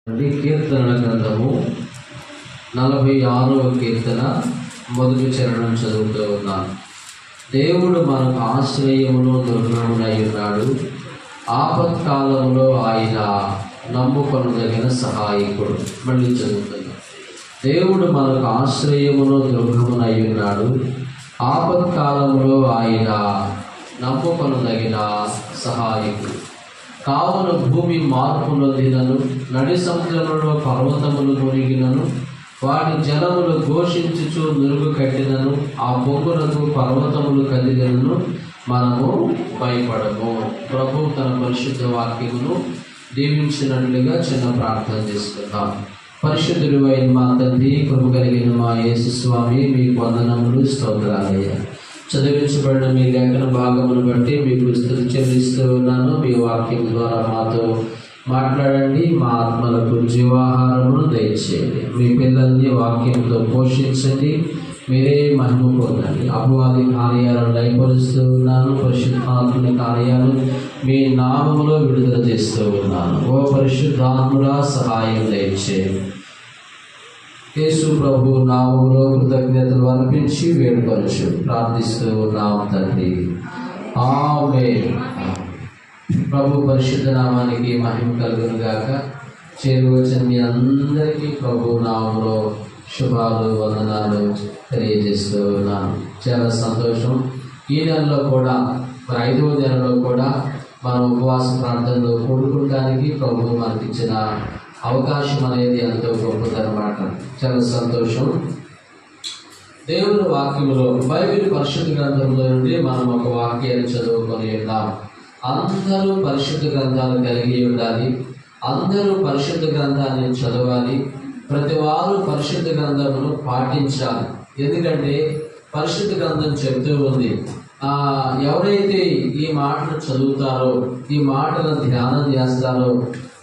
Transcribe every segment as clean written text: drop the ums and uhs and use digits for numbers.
కీర్తన గ్రంథము 46వ కీర్తన మొదటి చరణం చదువుతూ ఉన్నాను. దేవుడు మనకు ఆశ్రయమును దుర్గమునై ఉన్నాడు, ఆపత్కాలంలో ఆయన నమ్ముకొనదగిన సహాయకుడు. మళ్ళీ చదువుతున్నాను. దేవుడు మనకు ఆశ్రయమును దుర్గమునై ఉన్నాడు, ఆపత్కాలంలో ఆయన నమ్ముకొనదగిన సహాయకుడు. కావున భూమి మార్పు నొందినను, నడి సముద్రములో పర్వతములు మునిగినను, వాటి జలములు ఘోషించుచు నురుగు కట్టినను, ఆ పొంగులకు పర్వతములు కదిలినను మనము భయపడము. ప్రభు తన పరిశుద్ధ వాక్యమును దీవించినట్లుగా చిన్న ప్రార్థన చేసుకుందాం. పరిశుద్ధుడు అయిన మా తండ్రి, కృప కలిగిన మా యేసు స్వామి, మీకు వందనములు, స్తోత్రాలయ్యా. చదివించబడిన మీ లేఖన భాగమును బట్టి మీకు స్తుతి చెల్లిస్తూ ఉన్నాను. మీ వాక్యం ద్వారా మాతో మాట్లాడండి, మా ఆత్మలకు జీవాహారమును దయచేయండి. మీ పిల్లల్ని వాక్యంతో పోషించండి, మీరే మహిమ పొందండి. అపవాది కార్యాలను లయపరుస్తూ ఉన్నాను, పరిశుద్ధాత్మని కార్యాలు మీ నామములో విడుదల చేస్తూ ఉన్నాను. ఓ పరిశుద్ధాత్ముడా, సహాయం దయచేయండి. యేసు ప్రభు నామములో కృతజ్ఞతలు అర్పించి వేడుకొనచ్చు ప్రార్థిస్తూ ఉన్నాం తండ్రి, ఆమేన్. ప్రభు పరిశుద్ధ నామానికి మహిమ కలుగును గాక. చేరువచ్చిన మీ అందరికీ ప్రభు నామములో శుభాలు, వందనాలు తెలియజేస్తూ ఉన్నాను. చాలా సంతోషం. ఈ నెలలో కూడా, మరి 5వ నెలలో కూడా మనం ఉపవాస ప్రార్థనలో కూడుకోవడానికి ప్రభు మనకిచ్చిన అవకాశం అనేది ఎంతో గొప్పదన్నమాట. చాలా సంతోషం. దేవుని వాక్యములో, బైబిల్ పరిశుద్ధ గ్రంథంలో నుండి మనం ఒక వాక్యాన్ని చదువుకొని ఉన్నాం. అందరూ పరిశుద్ధ గ్రంథాలు కలిగి ఉండాలి, అందరూ పరిశుద్ధ గ్రంథాన్ని చదవాలి, ప్రతి వారు పరిశుద్ధ గ్రంథమును పాటించాలి. ఎందుకంటే పరిశుద్ధ గ్రంథం చెబుతూ ఉంది, ఎవరైతే ఈ మాటలు చదువుతారో, ఈ మాటలను ధ్యానం చేస్తారో,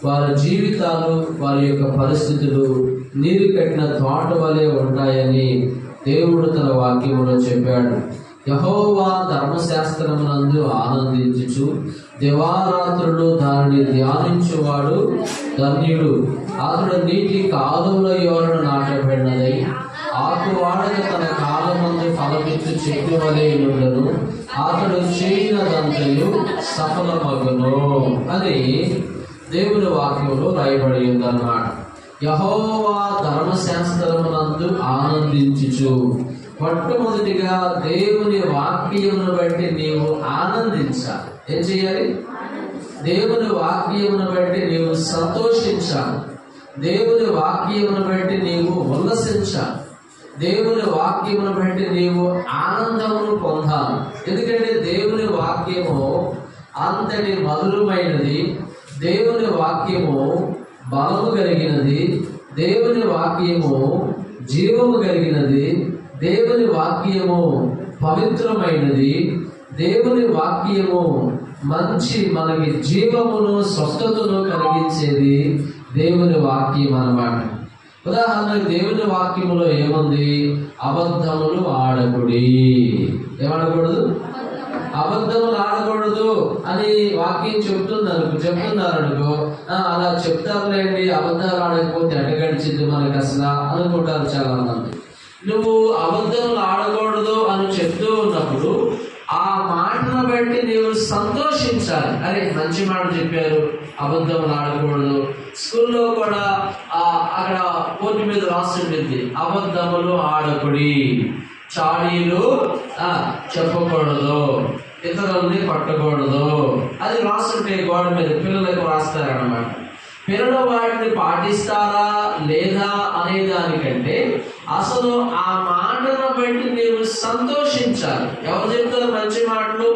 వారి జీవితాలు, వారి యొక్క పరిస్థితులు నీరు కట్టిన తోట వలె ఉంటాయని దేవుడు తన వాక్యములో చెప్పాడు. యెహోవా ధర్మశాస్త్రమునందు ఆనందించుచు దివారాత్రులు దానిని ధ్యానించువాడు ధన్యుడు. అతడు నీటి కాలువల యోరను నాటబడినదై ఆకువాడక తన కాలమందు ఫలమిచ్చు చెట్టు వలె ఉండను, అతడు చేయనదంతయు సఫలమగును అని దేవుని వాక్యంలో రాయబడి ఉందన్నమాట. యెహోవా ధర్మశాస్త్రమునందు ఆనందించుచు. మొట్టమొదటిగా దేవుని వాక్యమును బట్టి నీవు ఆనందించాలి. ఏం చేయాలి? దేవుని వాక్యమును బట్టి నీవు సంతోషించాలి, దేవుని వాక్యమును బట్టి నీవు ఉల్లసించాలి, దేవుని వాక్యమును బట్టి నీవు ఆనందమును పొందాలి. ఎందుకంటే దేవుని వాక్యము అంతటి మధురమైనది, దేవుని వాక్యము బలము కలిగినది, దేవుని వాక్యము జీవము కలిగినది, దేవుని వాక్యము పవిత్రమైనది, దేవుని వాక్యము మంచి మనకి జీవమును స్వస్థతను కలిగించేది దేవుని వాక్యం అన్నమాట. ఉదాహరణకు దేవుని వాక్యములో ఏముంది? అబద్ధములు ఆడకుడి. ఏమనకూడదు? అబద్ధములు ఆడకూడదు అని వాక్యం చెప్తున్నారనుకో, అలా చెప్తారులేండి, అబద్ధాలు ఆడకపోతే ఎడగడిచింది మనకు అసలు అనుకుంటారు చాలా మంది. నువ్వు అబద్ధములు ఆడకూడదు అని చెప్తూ ఉన్నప్పుడు ఆ మాటను బట్టి నీవు సంతోషించాలి. అరే, మంచి మాట చెప్పారు, అబద్ధములు ఆడకూడదు. స్కూల్లో కూడా అక్కడ బోర్డు మీద రాస్తుంటుంది, అబద్ధములు ఆడకుడి, చాడీలు చెప్పకూడదు, ఇతరుల్ని పట్టకూడదు అది రాస్తుంటే గోడ మీద పిల్లలకు రాస్తారన్నమాట. పిల్లలు వాటిని పాటిస్తారా లేదా అనే దానికంటే అసలు ఆ మాటను బట్టి నీవు సంతోషించాలి. ఎవరు చెప్తారు మంచి మాటలు?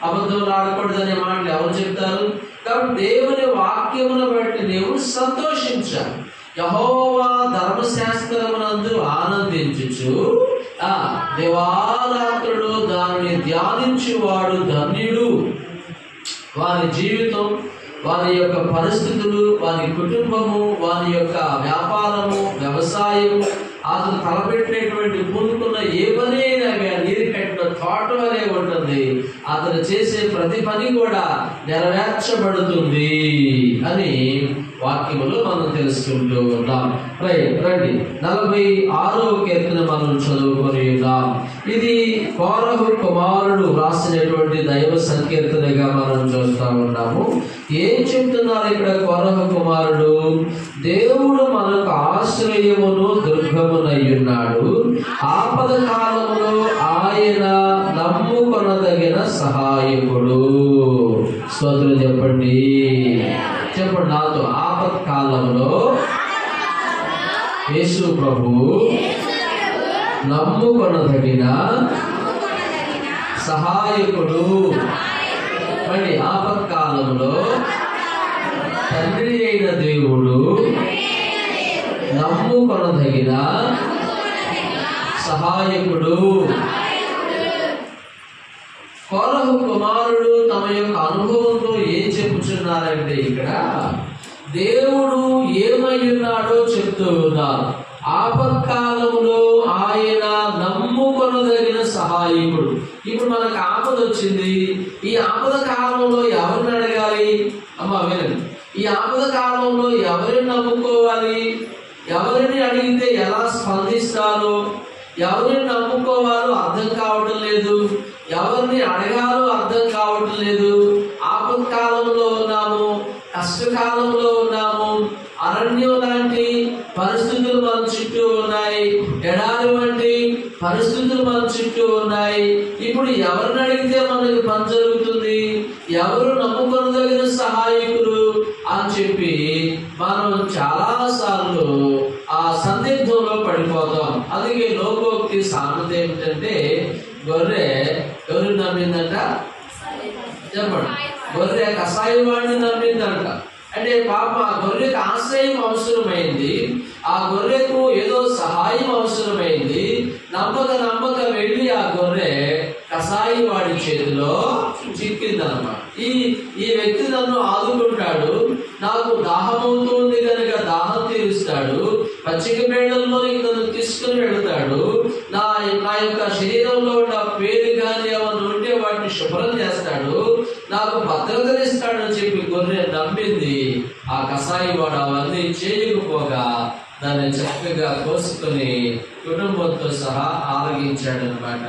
అబద్ధములు ఆడకూడదు అనే మాటలు ఎవరు చెప్తారు? కాబట్టి దేవుని వాక్యమును బట్టి నీవు సంతోషించాలి. యెహోవా ధర్మశాస్త్రమునందు ఆనందించుచు దివారాత్రులు దానిని ధ్యానించువాడు ధన్యుడు. వారి జీవితం, వారి యొక్క పరిస్థితులు, వారి కుటుంబము, వారి యొక్క వ్యాపారము, వ్యవసాయము, అతను తలపెట్టినటువంటి పూనుకున్న ఏ పని అయినా నీరు కట్టిన తోట వలె ఉంటుంది. అతను చేసే ప్రతి పని కూడా నెరవేర్చబడుతుంది అని వాక్యములు మనం తెలుసుకుంటూ ఉన్నాం. రండి 46వ కీర్తన మనం చదువుకొని ఉన్నాం. ఇది కోరహు కుమారుడు రాసినటువంటి దైవ సంకీర్తనగా మనం చూస్తా ఉన్నాము. ఏం చెప్తున్నారు ఇక్కడ కోరహు కుమారుడు? దేవుడు మనకు ఆశ్రయమును దుర్గమునయ్యున్నాడు, ఆపద కాలములో ఆయన నమ్ముకొనదగిన సహాయకుడు. స్తోత్రం చెప్పండి, చెప్పండి నాతో. ఆపత్కాలంలో యేసు ప్రభు నమ్ముకొనదగిన సహాయకుడు. మళ్ళీ ఆపత్కాలంలో తండ్రి అయిన దేవుడు నమ్ముకొనదగిన సహాయకుడు. కోరహు కుమారుడు తమ యొక్క అనుభవంతో ఏం చెప్పుచున్నారంటే ఇక్కడ దేవుడు ఏమై ఉన్నాడో చెప్తూ ఉన్నారు. ఆపత్కాలంలో ఆయన నమ్ముకొనదగిన సహాయకుడు. ఇప్పుడు మనకు ఆపద వచ్చింది. ఈ ఆపద కాలంలో ఎవరిని అడగాలి? అమ్మా వినండి, ఈ ఆపద కాలంలో ఎవరిని నమ్ముకోవాలి? ఎవరిని అడిగితే ఎలా స్పందిస్తారో, ఎవరిని నమ్ముకోవాలో అర్థం కావటం లేదు, ఎవరిని అడగాలో అర్థం కావటం లేదు. ఆపత్కాలంలో ఉన్నాము, కష్టకాలంలో ఉన్నాము, అరణ్యం లాంటి పరిస్థితులు మన చుట్టూ ఉన్నాయి, ఎడారి వంటి పరిస్థితులు మన చుట్టూ ఉన్నాయి. ఇప్పుడు ఎవరిని అడిగితే మనకి పని జరుగుతుంది, ఎవరు నమ్ముకొనదగిన సహాయకులు అని చెప్పి మనం చాలా సార్లు ఆ సందిగ్ధంలో పడిపోతాం. అందుకే లోకోక్తి సామెత ఏమిటంటే, గొర్రె ఎవరు నమ్మిందంట? చెప్పండి. గొర్రె కషాయం వాడిని నమ్మిందంట. అంటే పాప ఆ గొర్రెకు ఆశ్రయం అవసరమైంది, ఆ గొర్రెకు ఏదో సహాయం అవసరమైంది. నమ్మక వెళ్ళి ఆ గొర్రె కషాయి వాడి చేతిలో చిక్కిందన్నమాట. ఈ వ్యక్తి నన్ను ఆదుకుంటాడు, నాకు దాహమవుతుంది కనుక దాహం తీరుస్తాడు, పచ్చిక మేడల్లో నన్ను తీసుకుని వెళతాడు, నా యొక్క శరీరంలో ఉన్న పేరు కానీ ఏమన్నా ఉంటే వాటిని శుభ్రం చేస్తాడు, నాకు భద్రతనిస్తాడు అని చెప్పి గొర్రె నమ్మింది. ఆ కషాయి వాడు అవన్నీ చేయకపోగా దాన్ని చక్కగా కోసుకొని కుటుంబంతో సహా ఆరగించాడు అనమాట.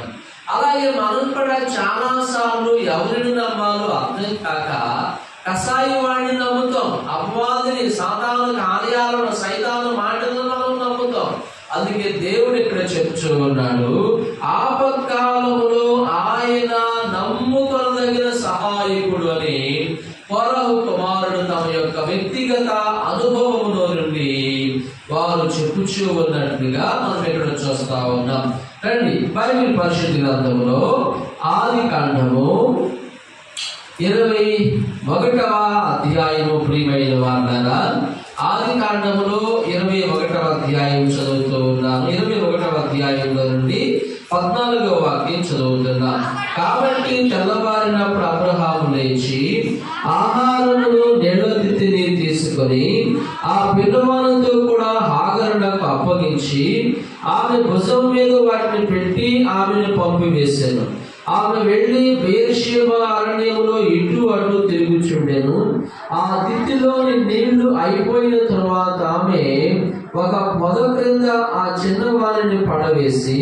అలాగే మనం కూడా చాలా సార్లు ఎవరిని నమ్మాలో అర్థం కాక కషాయి వాడిని నమ్ముతాం, అపవాదిని, సాతాను కార్యాలను, సైతాను మాటలను మనం నమ్ముతాం. అందుకే దేవుడు ఇక్కడ చెప్తూ ఉన్నాడు, ఆపత్కాలములో ఆయన నమ్ముకొనదగిన సహాయకుడు అని కోరహు కుమారుడు తమ యొక్క వ్యక్తిగత అనుభవములో నుండి వారు చెప్పుచూ ఉన్నట్లుగా మనం ఇక్కడ చూస్తా ఉన్నాం. రండి బైబిల్ పరిశుద్ధ గ్రంథంలో ఆదికాండము 21వ అధ్యాయము. ప్రియమైన వారులారా, ఆదికాండములో 21వ అధ్యాయం చదువుతూ ఉన్నాను. 21వ అధ్యాయంలో నుండి 14వ వాక్యం చదువుతున్నాను. కాబట్టి తెల్లవారినప్పుడు అబ్రహాము లేచి ఆహారమును నీళ్ల తిత్తిని తీసుకొని ఆ పిల్లవానితో కూడా హాగరునకు అప్పగించి ఆమె భుజం మీద వాటిని పెట్టి ఆమెను పంపివేశాను. ఆమె వెళ్లి బెయేర్షెబా అరణ్యములో ఇటు అటు తిరుగుచుండెను. ఆ తిత్తిలోని నీళ్లు అయిపోయిన తరువాత ఆమె ఒక పొద క్రింద ఆ చిన్నవారిని పడవేసి,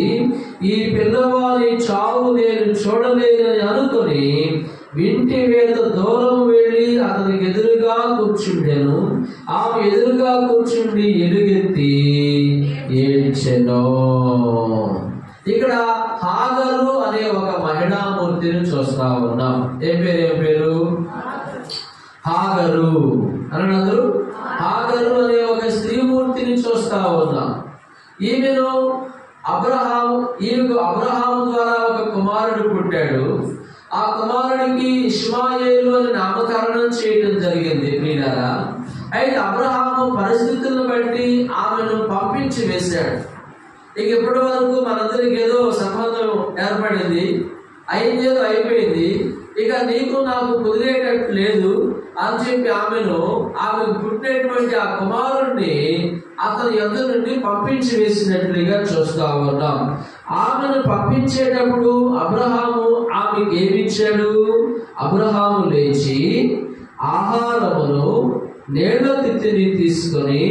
ఈ పిల్లవారి చావు నేను చూడలేనని అనుకుని ఇంటి మీద దూరం వెళ్ళి అతనికి ఎదురుగా కూర్చుండెను. ఆమె ఎదురుగా కూర్చుండి ఎలుగెత్తి ఏడ్చెను. ఇక్కడ హాగరు అనే ఒక మహిళామూర్తిని చూస్తా ఉన్నాం. ఏం పేరు? హాగరు అని అందరూ హాగరు అనే ఒక స్త్రీమూర్తిని చూస్తా ఉన్నాం. ఈమెకు అబ్రహాము ద్వారా ఒక కుమారుడు పుట్టాడు. ఆ కుమారుడికి ఇష్మాయేలు అని నామకరణం చేయడం జరిగింది. ప్రియులారా, అయితే అబ్రహాము పరిస్థితులను బట్టి ఆమెను పంపించి వేశాడు. ఇక ఇప్పటి వరకు మనందరికి ఏదో సంబంధం ఏర్పడింది, అయిందేదో అయిపోయింది, ఇక నీకు నాకు కుదిరేటట్టు లేదు అని చెప్పి ఆమెకు పుట్టినటువంటి ఆ కుమారుణ్ణి అతని యొద్ద నుండి పంపించి వేసినట్లుగా చూస్తా ఉన్నాం. ఆమెను పంపించేటప్పుడు అబ్రహాము ఆమెకి ఏమిచ్చాడు? అబ్రహాము లేచి ఆహారమును నీళ్ల తిత్తిని తీసుకొని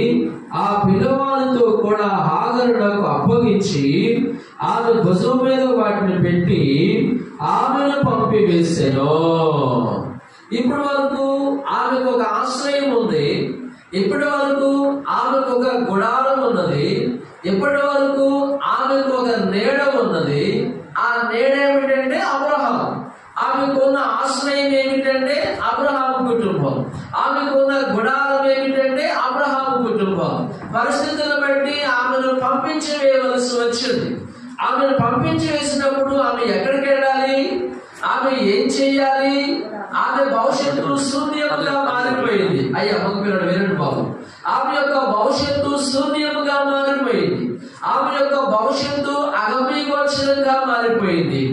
ఆ పిల్లవాడితో కూడా హాగరునకు అప్పగించి ఆమె భుజం మీద వాటిని పెట్టి ఆమెను పంపివేసెను. ఇప్పటి వరకు ఆమెకు ఒక ఆశ్రయం ఉంది, ఇప్పటి వరకు ఆమెకు ఒక గుడారం ఉన్నది, ఇప్పటి వరకు ఆమెకు ఒక నీడ ఉన్నది. ఆ నీడ ఏమిటంటే అబ్రహాం. ఆమెకున్న ఆశ్రయం ఏమిటంటే అబ్రహాం కుటుంబం. ఆమెకున్న గుడారం ఏమిటంటే అబ్రహాం కుటుంబం. పరిస్థితులను బట్టి ఆమెను పంపించి వేయవలసి వచ్చింది. ఆమెను పంపించి వేసినప్పుడు ఆమె ఎక్కడికి వెళ్ళాలి? ఆమె ఏం చెయ్యాలి? ఆమె భవిష్యత్తు శూన్యముగా మారిపోయింది. అయ్యా పిల్లడు వినండి బాబు. ఆమె యొక్క భవిష్యత్తు శూన్యముగా మారిపోయింది. ఆమె యొక్క భవిష్యత్తు అగమ్యగోచరంగా మారిపోయింది.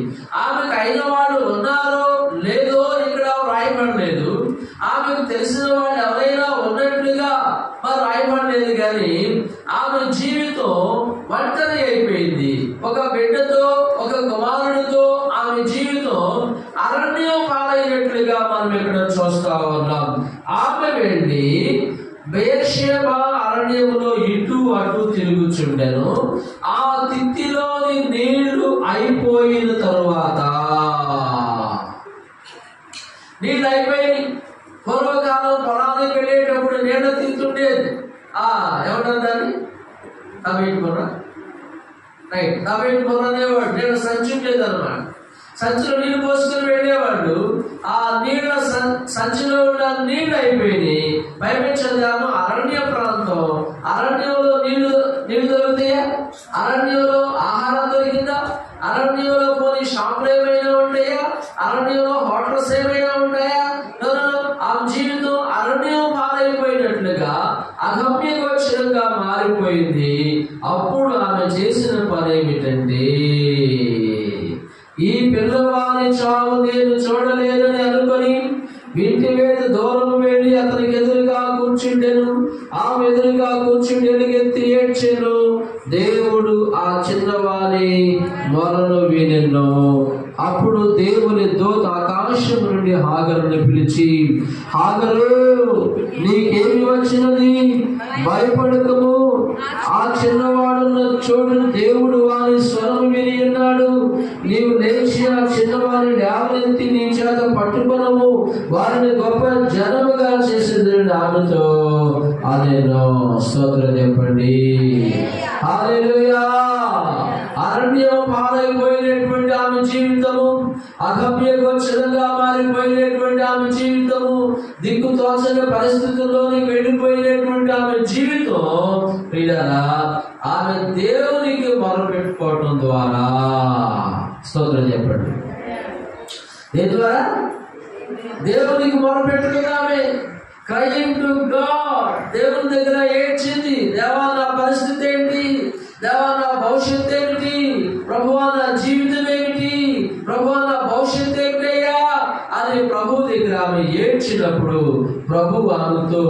ఆమెకు అయిన వాడు ఉన్నారో లేదో ఇక్కడ రాయబడలేదు. ఆమెకు తెలిసిన వాళ్ళు ఎవరైనా ఉన్నట్లుగా మరి రాయబడలేదు. కానీ ఆమె జీవితం ఒంటరి అయిపోయింది. ఒక బిడ్డతో, ఒక కుమారుడితో ఆమె జీవితం అరణ్యం పాలైనట్లుగా మనం ఇక్కడ చూస్తా ఉన్నాం. ఆమె వెళ్ళి బెయేర్షెబా అరణ్యములో ఇటు అటు తిరుగుచుండెను. ఆ తిత్తిలోని నీళ్లు అయిపోయిన తరువాత, నీళ్ళు అయిపోయి పూర్వకాలం పొలానికి వెళ్ళేటప్పుడు నీళ్ళ తిత్తుండేది. ఏమంటారు తబేటి బుర్ర, రైట్, తబేటి బుర్ర అనేవాడు. నీళ్ళ సంచి ఉండేది అన్నమాట. సంచిలో నీళ్లు పోసుకుని వెళ్ళేవాళ్ళు. ఆ నీళ్ళ సంచిలో ఉన్న నీళ్లు అయిపోయినాయి. పైపెచ్చగాను అరణ్య ప్రాంతం. అరణ్యంలో నీళ్లు దొరుకుతాయా? అరణ్యంలో ఆహారం దొరికిందా? అరణ్యంలో పోనీ షాపులు ఏమైనా ఉంటాయా? అరణ్యంలో హోటల్స్ ఏమైనా ఉంటాయా? ఆమె జీవితం అరణ్యం పాలైపోయినట్లుగా అగమ్యగోచరంగా మారిపోయింది. అప్పుడు ఆమె చేసిన పని ఏమిటంటే, ఈ పిల్లవాని చావు నేను చూడలేనని అనుకొని ఇంటి మీద దూరం వెళ్ళి అతనికి ఎదురుగా కూర్చుండెను. ఆమె ఎదురుగా కూర్చుండి ఎలుగెత్తి ఏడ్చెను. దేవుడు ఆ చిన్నవాని మొరను వినెను. అప్పుడు దేవుని దూత ఆకాశం నుండి హాగరుని పిలిచి, హాగరు, నీకేమి వచ్చినది? భయపడకము. ఆ చిన్నవాడున్న చోటు దేవుడు వాని స్వరం విని ఉన్నాడు. నీవు లేచి ఆ చిన్నవాడిని లేవనెత్తి నీ చేత పట్టుకొనము. వారిని గొప్ప జనముగా చేసింది ఆమెతో అనేను. స్తోత్రం చెప్పండి. హల్లెలూయా. అరణ్యం పాలైపోయినటువంటి ఆమె జీవితము, అగమ్యగోచరంగా మారిపోయినటువంటి ఆమె జీవితము, దిక్కు తోచని పరిస్థితుల్లోనికి వెళ్ళిపోయినటువంటి ఆమె జీవితం ప్రియులారా, ఆమె దేవునికి మొరపెట్టుకోవటం ద్వారా, స్తోత్రం చెప్పండి, దేని ద్వారా? దేవునికి మొరపెట్టుకున్నామే. Crying to God. దేవుని దగ్గర ఏడ్చింది. దేవా నా పరిస్థితి ఏంటి? దేవా నా భవిష్యత్తు ఏమిటి? ప్రభువా నా జీవితం ఏమిటి? ప్రభువా నా భవిష్యత్తు ఏమిటయ్యా అని ప్రభు దగ్గర ఆమె ఏడ్చినప్పుడు ప్రభు ఆమెతో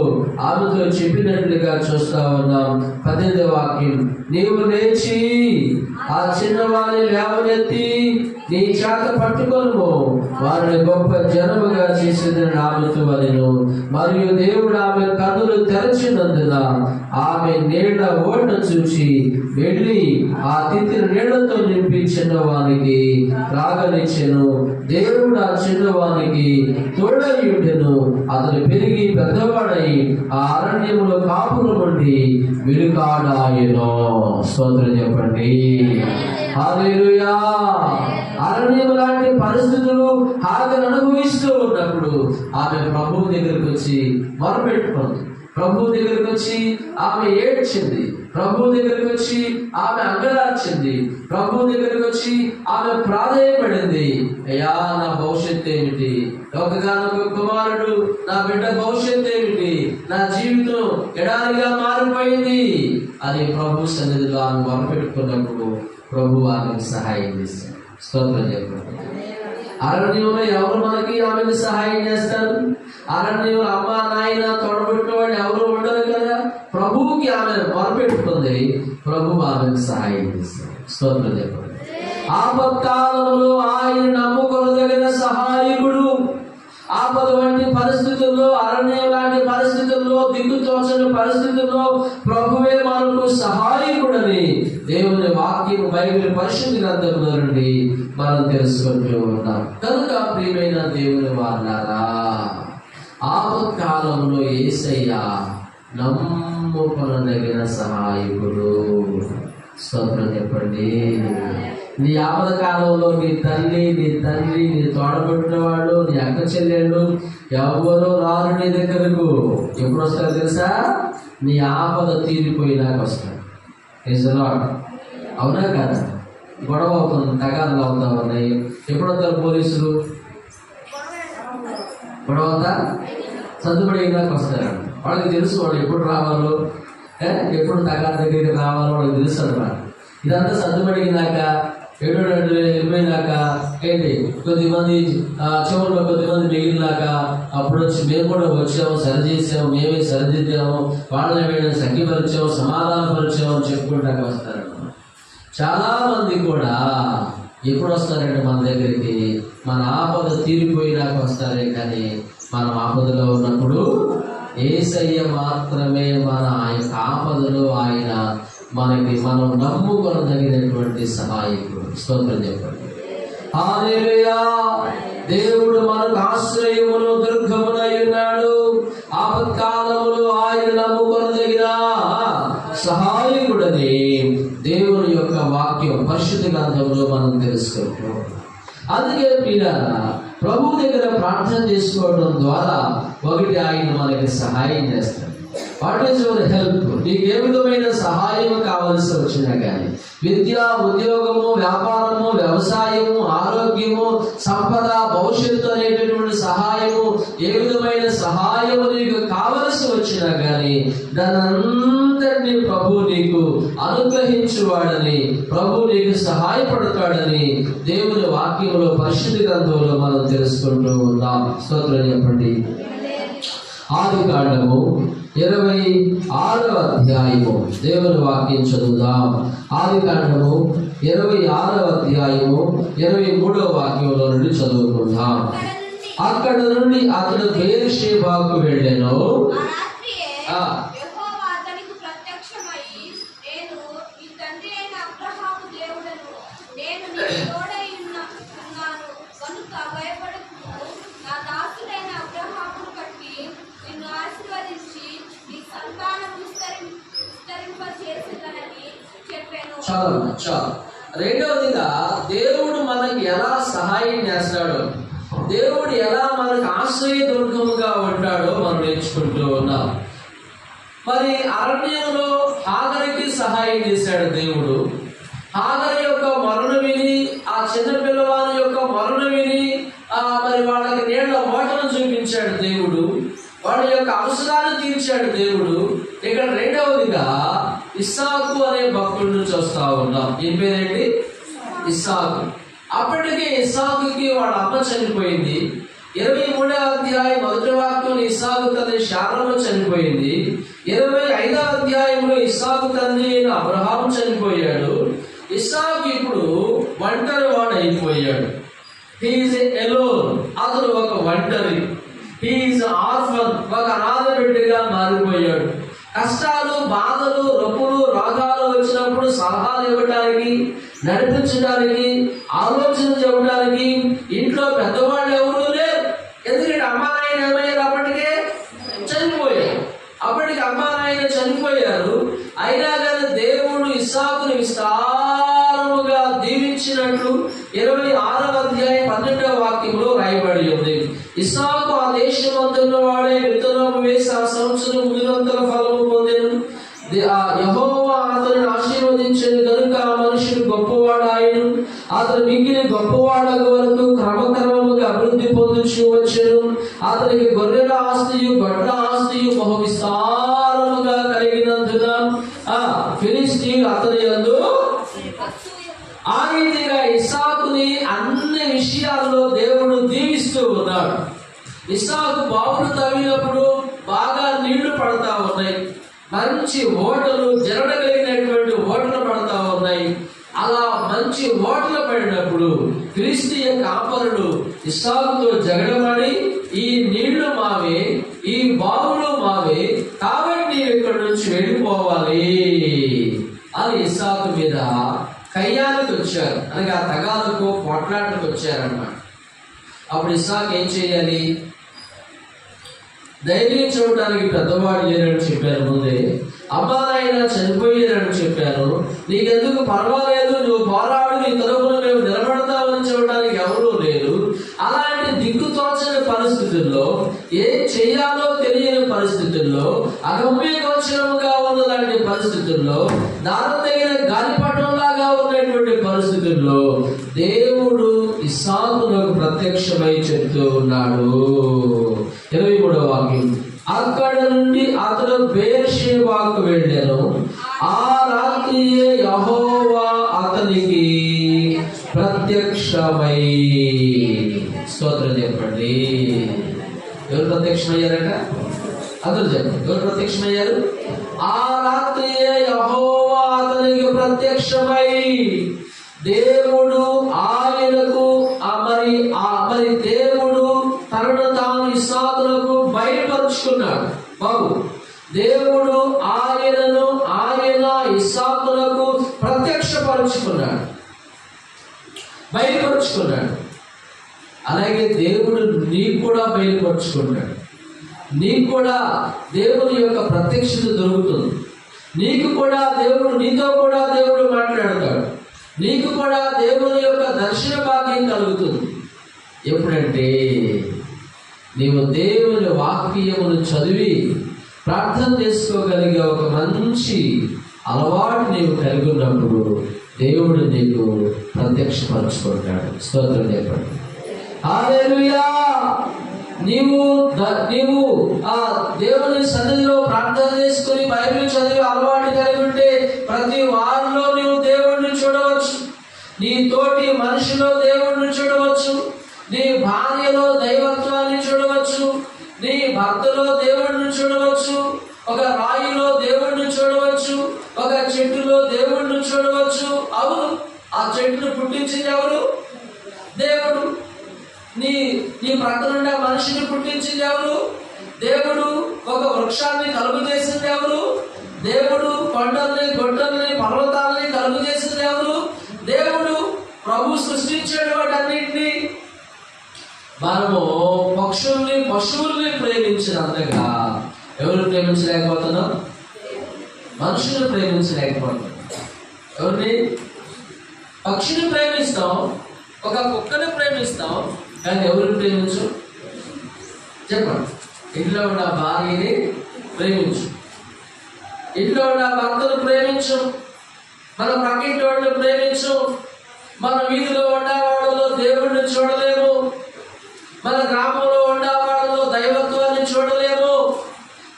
చెప్పినట్లుగా చూస్తా ఉన్నాం. 18వ వాక్యం, నీవు లేచి ఆ చిన్నవాణి లేవనెత్తి నీ చేత పట్టుకొను, వారిని గొప్ప జనముగా చేసిందని ఆమెతో అనెను. మరియు దేవుడు ఆమె కన్నులు తెరచినందున ఆమె నీళ్ల ఓట చూసి వెళ్ళి ఆ తిత్తిన నీళ్లతో నింపి చిన్నవానికి త్రాగనిచ్చెను. దేవుడు ఆ చిన్నవానికి తోడయ్యుండెను. అతను పెరిగి పెద్దవాడై ఆ అరణ్యములో కాపురం ఉండి వెలుకాడాయెను. స్తోత్రం చెప్పండి. హల్లెలూయా. అరణ్యం లాంటి పరిస్థితులు హాగరు అనుభవిస్తూ ఉన్నప్పుడు ఆమె ప్రభువు దగ్గరికి వచ్చి మొరపెట్టుకుంది. ప్రభు దగ్గరికి వచ్చి ఆమె ఏడ్చింది. ప్రభు దగ్గరికి వచ్చి ఆమె అంగలార్చింది. ప్రభు దగ్గరికి వచ్చి ఆమె ప్రాధేయపడింది. అయ్యా నా భవిష్యత్తు ఏమిటి? ఒకగానొక కుమారుడు, నా బిడ్డ భవిష్యత్తు ఏమిటి? నా జీవితం ఎడారిగా మారిపోయింది అని ప్రభు సన్నిధిలో ఆమె మొరపెట్టుకున్నప్పుడు ప్రభు ఆమెకు సహాయం చేశాడు. స్తోత్రం చెప్పండి. అరణ్యంలో ఎవరు మనకి ఆమెకు సహాయం చేస్తారు? అరణ్యంలో అమ్మ నాయన తోడబెట్టిన వాళ్ళు ఎవరు ఉండరు కదా. ప్రభువుకి ఆమె మొరపెట్టుకుంది. ప్రభు ఆమెకు సహాయం చేస్తారు. స్తోత్రం చెప్పండి. ఆపత్కాలంలో ఆయన నమ్ముకొనదగిన సహాయకుడు, ఆపద వంటి పరిస్థితుల్లో, అరణ్యం లాంటి పరిస్థితుల్లో, దిక్కుతోచని పరిస్థితుల్లో ప్రభువే మనకు సహాయకుడని దేవుని వాక్యం బైబిల్ పరిశుద్ధ గ్రంథంలో నుండి మనం తెలుసుకుంటూ ఉన్నాం. కనుక ప్రియమైన దేవుని వారలారా, ఆపత్కాలంలో యేసయ్య నమ్ముకొనదగిన సహాయకుడు. స్తోత్రం చెప్పండి. నీ ఆపద కాలంలో నీ తల్లి, నీ తండ్రి, నీ తోడబుట్టిన వాళ్ళు, నీ అక్క చెల్లెళ్ళు ఎవరో రారు నీ దగ్గరకు. ఎప్పుడు వస్తారు తెలుసా? నీ ఆపద తీరిపోయినాక వస్తారు. అవునా కదా? గొడవ అవుతుంది, తగాదాలు అవుతా ఉన్నాయి. ఎప్పుడు వస్తారు పోలీసులు? గొడవ అవుతా సర్దుపడినాక వస్తారు. వాళ్ళకి తెలుసు వాళ్ళు ఎప్పుడు రావాలో, ఎప్పుడు తగాద దగ్గరికి రావాలో వాళ్ళకి తెలుసు అన్నమాట. ఇదంతా సర్దుపడినాక 7 వెళ్ళిపోయినాక ఏంటి కొద్దిమంది చివరిలో కొద్దిమంది మిగిలినాక అప్పుడు వచ్చి మేము కూడా వచ్చాము, సరిచేసాము, మేమే సరిదిద్దాము, వాళ్ళని మేము సంఖ్యపరిచాము, సమాధానపరిచాము అని చెప్పుకుంటాక వస్తారన్నమాట. చాలా మంది కూడా ఎప్పుడు వస్తారంటే మన దగ్గరికి మన ఆపద తీరిపోయినాక వస్తారే కానీ మనం ఆపదలో ఉన్నప్పుడు యేసయ్య మాత్రమే మన ఆపదలో ఆయన మనం నమ్ముకొనదగినటువంటి సహాయకుడు. స్తోత్రం చెప్పండి. హల్లెలూయా. దేవుడు మనకు ఆశ్రయమును దుర్గమునై ఉన్నాడు. ఆపత్కాలములో ఆయన నమ్ముకొనదగిన సహాయకుడని దేవుని యొక్క వాక్యం పరిశుద్ధ గ్రంథంలో మనం తెలుసుకుంటాం. అందుకే ప్రియులారా, ప్రభు దగ్గర ప్రార్థన చేసుకోవడం ద్వారా ఒకటి ఆయన మనకి సహాయం చేస్తాడు. What is your help? నీకు ఏ విధమైన సహాయం కావలసి వచ్చినా కానీ, విద్య, ఉద్యోగము, వ్యాపారము, వ్యవసాయము, ఆరోగ్యము, సంపద, భవిష్యత్తు అనేటటువంటి సహాయము, ఏ విధమైన సహాయము నీకు కావలసి వచ్చినా కానీ దానంతటినీ ప్రభు నీకు అనుగ్రహించువాడని, ప్రభు నీకు సహాయపడతాడని దేవుని వాక్యంలో పరిశుద్ధ గ్రంథంలో మనం తెలుసుకుంటూ ఉన్నాం. స్తోత్రం చెప్పండి. ఆదికాండము 26వ అధ్యాయము దేవుని వాక్యం చదువుదాం. ఆదికాండము 26వ అధ్యాయము 23వ వాక్యంలో నుండి చదువుకుందాం. అక్కడ నుండి అతడు బెయేర్షెబాకు వెళ్ళెను. చాలు. రెండవదిగా దేవుడు మనకి ఎలా సహాయం చేస్తాడో, దేవుడు ఎలా మనకు ఆశ్రయ దుర్గముగా ఉంటాడో మనం నేర్చుకుంటూ ఉన్నాం. మరి అరణ్యంలో హాగరికి సహాయం చేశాడు దేవుడు. హాగరి యొక్క మరణ విని, ఆ చిన్న పిల్లవాని యొక్క మరణ విని మరి వాళ్ళకి నీళ్ల ఓటను చూపించాడు దేవుడు. వాళ్ళ యొక్క అవసరాన్ని తీర్చాడు దేవుడు. ఇక్కడ రెండవదిగా ఇస్సాకు అనే భక్తుడిని చూస్తా ఉన్నాం. ఏం పేరేంటి? ఇస్సాకు. అప్పటికే ఇస్సాకుకి వాళ్ళ అమ్మ చనిపోయింది. 23వ అధ్యాయం 1వ వాక్యంలో ఇస్సాకు తండ్రి శారము చనిపోయింది. 25వ అధ్యాయంలో ఇస్సాకు తండ్రి అయిన అబ్రహాము చనిపోయాడు. ఇస్సాకు ఇప్పుడు ఒంటరి వాడు అయిపోయాడు. He is alone. అతను ఒక ఒంటరి. He is orphan. ఒక అనాథ బిడ్డగా మారిపోయాడు. కష్టాలు, బాధలు, రొప్పులు, రోగాలు వచ్చినప్పుడు సలహాలు ఇవ్వడానికి, నడిపించడానికి, ఆలోచన చెప్పడానికి ఇంట్లో పెద్దవాళ్ళు ఎవరూ లేరు. ఎందుకంటే అమ్మా నాయన ఏమయ్యారు? అప్పటికే చనిపోయారు. అప్పటికి అమ్మా నాయన చనిపోయారు. అయినా కానీ దేవుడు ఇస్సాకుని విస్తారముగా దీవించినట్లు 26వ అధ్యాయం 12వ వాక్యంలో రాయబడి ఉంది. ఇస్సాకు ఆ దేశమందున్న వాడే విత్తనము వేసి ఆ సంవత్సరం ముగినంతల ఫలము పొందెను. యెహోవా అతనిని ఆశీర్వదించను కనుక ఆ మనుషుడు గొప్పవాడు ఆయను. అతను మిగిలిన గొప్పవాడకు వరకు క్రమక్రమముగా అభివృద్ధి పొందుచు వచ్చెను. అతనికి గొర్రెల ఆస్తియు, గొడ్ల ఆస్తియు బహు విస్తారముగా కలిగినందున ఫిలిష్తీయులు అతని యందు ఆ రీతిగా ఇస్సాకుని అన్ని విషయాల్లో దేవుడు దీవిస్తూ ఉన్నాడు. ఇస్సాకు బావులు తవ్వినప్పుడు బాగా నీళ్లు పడతా ఉన్నాయి. మంచి ఓటలు, జరగగలిగినటువంటి ఓటలు పడతా ఉన్నాయి. అలా మంచి ఓటలు పడినప్పుడు ఫిలిష్తీయ కాపరులు ఇస్సాకుతో జగడమాడి ఈ అని ఇస్సాకు మీద కయ్యానికి వచ్చారు, అనగా తగాలకు పోట్లాటకు వచ్చారన్నమాట. అప్పుడు ఇస్సాకు ఏం చేయాలి? ధైర్యం చూడటానికి పెద్దవాడు లేరని చెప్పాను ముందే. అమ్మానాయన చనిపోయారని చెప్పాను. నీకెందుకు పర్వాలేదు, నువ్వు పోరాడు, నీ తరపున మేము నిలబడతామని చెప్పడానికి ఎవరూ లేరు. అలాంటి దిక్కుతోచని పరిస్థితుల్లో, ఏం చేయాలో తెలియని పరిస్థితుల్లో, అగమ్యగోచరముగా ఉన్నలాంటి పరిస్థితుల్లో, దాని దగ్గర గాలిపటంలాగా ఉన్నటువంటి పరిస్థితుల్లో దేవుడు ఇస్సాకునకు ప్రత్యక్షమై చెప్తూ ఉన్నాడు. 23వ వాక్యం, అక్కడ నుండి అతడు బెయేర్షెబాకు వెళ్ళాను. ఆ రాత్రియే యెహోవా అతనికి ప్రత్యక్షమై. స్తోత్రం చెప్పండి. ఎవరు ప్రత్యక్షమయ్యారట? అందరూ చెప్పండి, ఎవరు ప్రత్యక్షమయ్యారు? ఆ రాత్రియే యెహోవా అతనికి ప్రత్యక్షమై దేవుడు ఆయనకు మరి దేవుడు తనను తాను ఇస్సాకులకు బయలుపరుచుకున్నాడు. బాబు, దేవుడు ఆయన ఇస్సాకులకు ప్రత్యక్షపరుచుకున్నాడు, బయలుపరుచుకున్నాడు. అలాగే దేవుడు నీకు కూడా బయలుపరుచుకున్నాడు. నీకు కూడా దేవుని యొక్క ప్రత్యక్షత దొరుకుతుంది. నీకు కూడా దేవుడు, నీతో కూడా దేవుడు మాట్లాడతాడు. నీకు కూడా దేవుని యొక్క దర్శన భాగ్యం కలుగుతుంది. ఎప్పుడంటే నీవు దేవుని వాక్యమును చదివి ప్రార్థన చేసుకోగలిగే ఒక మంచి అలవాటు నీవు కలిగి ఉన్నప్పుడు దేవుడు నీకు ప్రత్యక్షపరచుకుంటాడు. స్తోత్రం చెప్పండి. హల్లెలూయా. నీవు ఆ దేవుని సన్నిధిలో ప్రార్థన చేసుకుని బైబిల్ చదివి అలవాటు కలిగి ఉంటే ప్రతి వారంలో నీవు దేవుడిని చూడవచ్చు. నీ తోటి మనిషిలో దేవుడిని చూడవచ్చు. నీ భార్యలో దైవత్వాన్ని చూడవచ్చు. నీ భర్తలో దేవుడిని చూడవచ్చు. ఒక రాయిలో దేవుడిని చూడవచ్చు. ఒక చెట్టులో దేవుడిని చూడవచ్చు. అవును, ఆ చెట్టును పుట్టించింది ఎవరు? దేవుడు. నీ ప్రక్కనుండే మనిషిని పుట్టించింది ఎవరు? దేవుడు. ఒక వృక్షాన్ని కలుగు చేసింది ఎవరు? దేవుడు. కొండల్ని, గొడ్డల్ని, పర్వతాలని కలుగు చేసింది ఎవరు? దేవుడు. ప్రభు సృష్టించాడు వాటన్నింటినీ. మనము పక్షుల్ని, పశువుల్ని ప్రేమించినంతగా ఎవరు ప్రేమించలేకపోతున్నాం? మనుషులు ప్రేమించలేకపోతున్నాం. ఎవరిని? పక్షిని ప్రేమిస్తాం, ఒక కుక్కని ప్రేమిస్తాం, కానీ ఎవరిని ప్రేమించు? చెప్పండి. ఇంట్లో ఉన్న భార్యని ప్రేమించు, ఇంట్లో ఉన్న భర్తను ప్రేమించు, మన పక్కింటి వాడిని ప్రేమించు. మన వీధిలో ఉండేవాళ్ళలో దేవుడిని చూడలేము. మన గ్రామంలో ఉండేవాళ్ళలో దైవత్వాన్ని చూడలేము.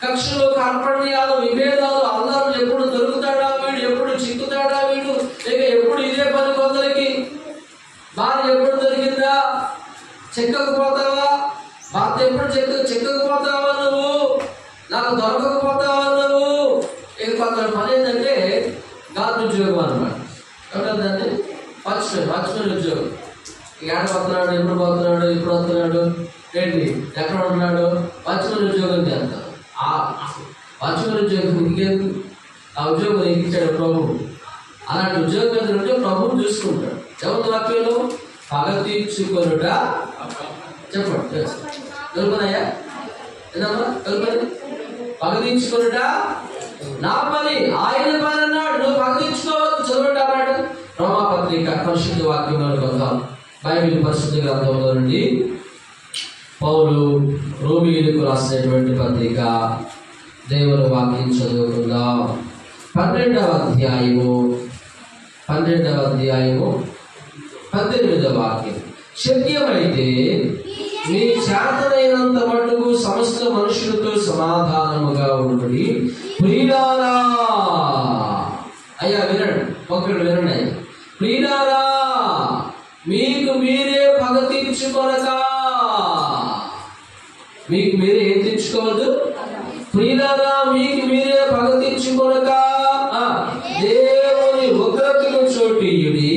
కక్షలు, కార్పణ్యాలు, విభేదాలు, అల్లర్లు, ఎప్పుడు దొరుకుతాడా వీడు, ఎప్పుడు చిక్కుతాడా వీడు, ఇక ఎప్పుడు ఇదే పని కొందరికి. భార్య ఎప్పుడు దొరికిందా? చెక్కకపోతావా? భర్త ఎప్పుడు చెక్కకపోతావా? నువ్వు నాకు దొరకకపోతావా? నువ్వు ఇక కొందరు పని ఏంటంటే గాలి ఉద్యోగం అనమాట. ఏమంటుందండి? వాచ్మెన్ ఉద్యోగం. ఏడ పోతున్నాడు, ఎప్పుడు పోతున్నాడు, ఎప్పుడు వస్తున్నాడు, ఏంటి, ఎక్కడ ఉన్నాడు? వాచ్మెన్ ఉద్యోగం చేస్తాడు. వాచ్మెన్ ఉద్యోగం ఇంకెందుకు? ఆ ఉద్యోగం ఎక్కించాడు ప్రభు. అలాంటి ఉద్యోగం ఉంటే ప్రభువు చూసుకుంటాడు. ఎవరి వాక్యంలో పగ తీర్చుకొనుట. చెప్పండి, తెలుపునయ్యా, ఏదమ్మా తెలుపని? పగ తీర్చుకొనుట నా పని, ఆయన పని అన్నాడు. నువ్వు పగ తీర్చుకోవద్దు. చదవండి అన్నాడు. రోమాపత్రిక పరిశుద్ధ వాక్యంలో కొందాం. బైబిల్ పరిశుద్ధ గ్రంథంలో నుండి పౌలు రోమీయులకు రాసినటువంటి పత్రిక దేవుని వాక్యం చదువుకుందాం. 12వ అధ్యాయము 18వ వాక్యం. శక్యమైతే మీ చేతనైనంత మటుకు సమస్త మనుషులతో సమాధానముగా ఉండి ప్రియులారా. అయ్యా వినండి, ఒకటి వినండి అయ్యా. ప్రియులారా, మీకు మీరే పగ తీర్చుకొనక. మీకు మీరే ఏం తీర్చుకోవద్దు? ప్రియులారా, మీకు మీరే పగ తీర్చుకొనక దేవుని ఉగ్రతకు చోటియుడి.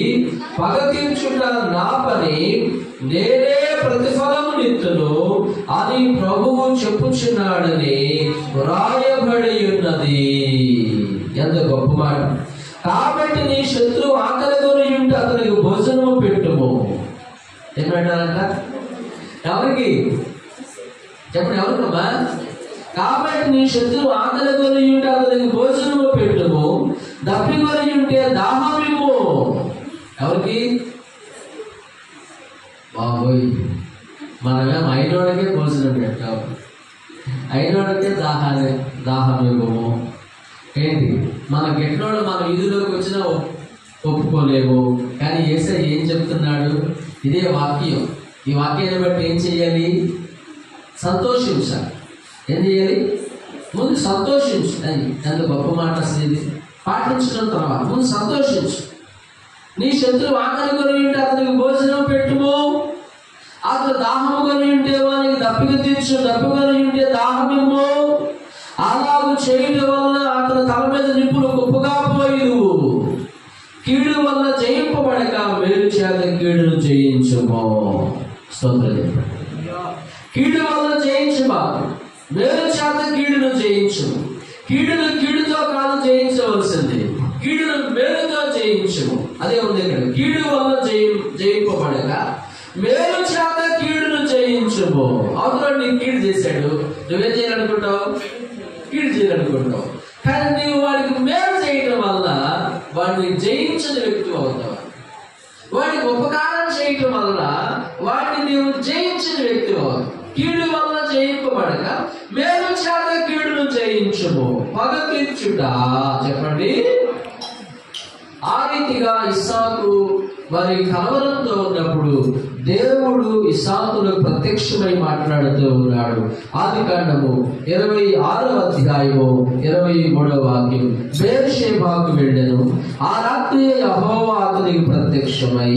పగ తీర్చుట నా పని, నేనే ప్రతిఫలము నిత్తును అని ప్రభువు చెప్పుచున్నాడని వ్రాయబడి ఉన్నది. ఎంత గొప్ప మాట. కాబట్టి నీ శత్రువు ఆకలి కొని ఉంటే అతనికి భోజనము పెట్టుము. ఏమంటారంట? ఎవరికి చెప్పండి, ఎవరికమ్మా? కాబట్టి నీ శత్రువు ఆకలి కొని ఉంటే అతనికి భోజనము పెట్టుము, దప్పి కొని ఉంటే దాహమిమ్ము. ఎవరికి? బాబోయ్, మనమేం అయినోడికే భోజనం పెట్టాము, అయినోడికే దాహం ఇవ్వము. ఏంటి మన గెట్లోడు మన వీధిలోకి వచ్చినా ఒప్పుకోలేము. కానీ యేసయ్య ఏం చెప్తున్నాడు? ఇదే వాక్యం. ఈ వాక్యాన్ని బట్టి ఏం చెయ్యాలి? సంతోషించాలి. ఏం చేయాలి? ముందు సంతోషించు. అది ఎంత గొప్ప మాట అసలు ఇది. పాటించడం తర్వాత ముందు సంతోషించు. నీ శత్రువు ఆకలి కొని ఉంటే అతనికి భోజనం పెట్టుము, అతను దాహము కొని ఉంటే వానికి దప్పిక తీర్చు, దప్పి కొని ఉంటే దాహమిమ్ము. అలాగూ చేయడం వల్ల అతని తల మీద నిప్పులు కుప్పగా పోయివు. కీడు వల్ల జయింపబడక మేలు చేత కీడును జయించుమో. స్తోత్రం. కీడు వల్ల జయించుమా, మేలు చేత కీడును జయించు. కీడును కీడుతో కాదు జయించవలసింది, కీడును మేలుతో జయించుము. అదే ఉంది ఇక్కడ. కీడు వల్ల జయింపబడక మేలు చేత కీడును జయించుము. అవతల నీకు కీడు చేశాడు, నువ్వేం చేయాలనుకుంటావు? కీడు చేయాలనుకుంటావు. కానీ నీవు వాడికి మేలు చేయడం వల్ల వాడిని జయించిన వ్యక్తి అవుతావు. వాడికి ఉపకారం చేయటం వల్ల వాడిని నీవు జయించిన వ్యక్తి అవుతావు. కీడు వల్ల జయింపబడక మేలు చేత కీడును జయించుము. పగ తీర్చుట. చెప్పండి. ఆ రీతిగా ఇస్సాకు మరి కలవరంతో ఉన్నప్పుడు దేవుడు ఇస్సాకులో ప్రత్యక్షమై మాట్లాడుతూ ఉన్నాడు. ఆదికాండము 26వ అధ్యాయము 23వ వాక్యం. బేర్షెబాకు వెళ్ళెను. ఆ రాత్రి యెహోవా అతనికి ప్రత్యక్షమై,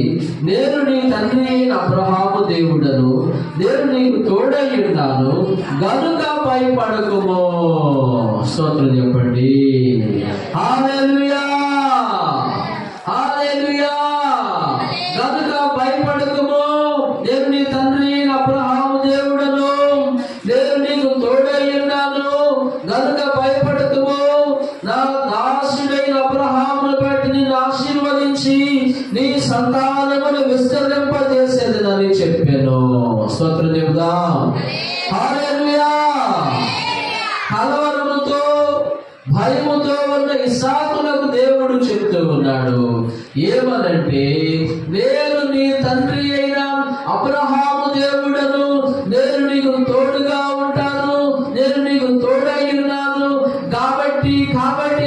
నేను నీ తండ్రి అయిన అబ్రహాము దేవుడను, నేను నీకు తోడై ఉన్నాను గనుక భయపడకుము. స్తోత్రం చెప్పండి. హల్లెలూయా, హల్లెలూయా. గనుక భయపడకుము, నేను నీ తండ్రి అయిన అబ్రహాము దేవుడను, నేను నీకు తోడై ఉన్నాను గనుక భయపడకుము. నా దాసుడైన అబ్రహామును బట్టి నిన్ను ఆశీర్వదించి నీ సంతానమును విస్తరింపజేసేదని చెప్పాను. స్తోత్రం చెబుదాం. హల్లెలూయా. కలవరముతో భయముతో ఉన్న ఇస్సాకులకు దేవుడు చెప్తూ ఉన్నాడు. ఏమనంటే, నేను నీ తండ్రి అయిన అబ్రహాము దేవుడను, నేను నీకు తోడుగా ఉంటాను, నేను నీకు తోడై ఉన్నాను. కాబట్టి